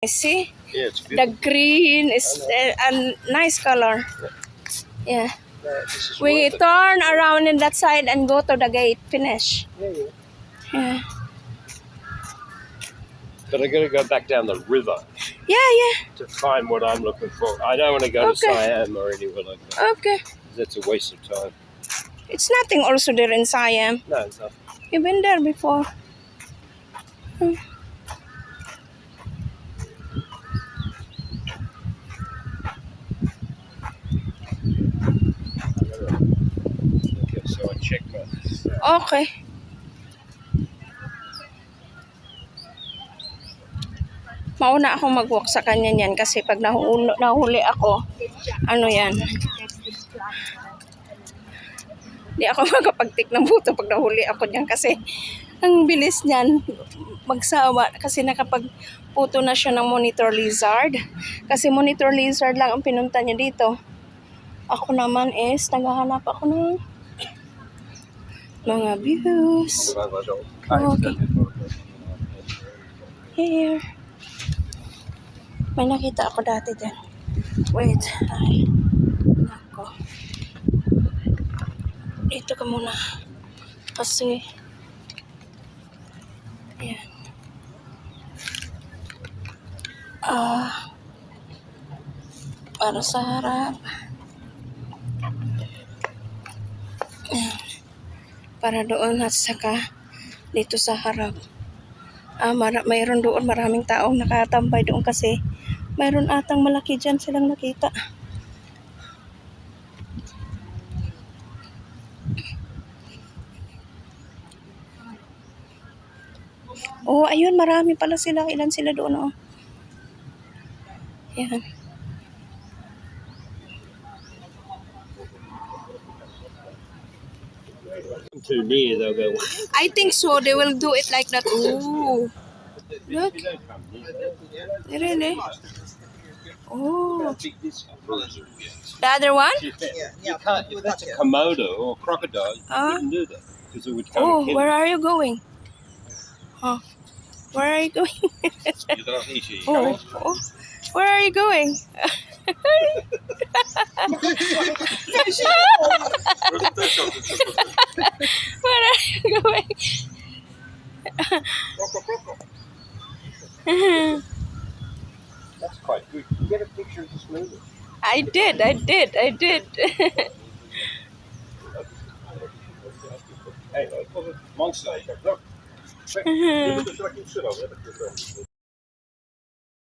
I see. Yeah, it's The beautiful. green is a nice color. Yeah. This is We worth it. turn around in that side and go to the gate. Finish. Yeah, yeah. Yeah. But I got to go back down the river Yeah. to find what I'm looking for. I don't want to go to Okay. Siam or anywhere like that. Okay. That's a waste of time. It's nothing also there in Siam. No, it's not. You've been there before. Okay, so I check my... Okay. Mauna ako mag-walk sa kanya niyan kasi pag nahuli ako, ano yan? Di ako makapag-take ng photo pag nahuli ako niyan kasi ang bilis niyan magsawa kasi nakapag-photo na siya ng monitor lizard. Kasi monitor lizard lang ang pinunta niya dito. Ako naman is naghahanap ako ng mga views. Okay. Here. May nakita ako dati din. Wait. Ay. Nako. Dito ka muna. Kasi ayan. Para sa harap. Ayan. Para doon at saka dito sa harap. Mayroon doon maraming taong nakatambay doon kasi mayroon atang malaki dyan silang nakita. Oh, ayun, marami pala sila. Ilan sila doon, oh. Yan. Too near, they'll go... I think so. They will do it like that. Ooh. Look. Really? Oh. The other one? You can't, if that's a Komodo or crocodile, you wouldn't do that because it would come Oh, and kill where you. are you going? Oh. Where are you going? You don't eat it. Oh. Where are you going? Where are you going? That's quite good. You get a picture of this movie. I did. Hey, monster. Look. Look.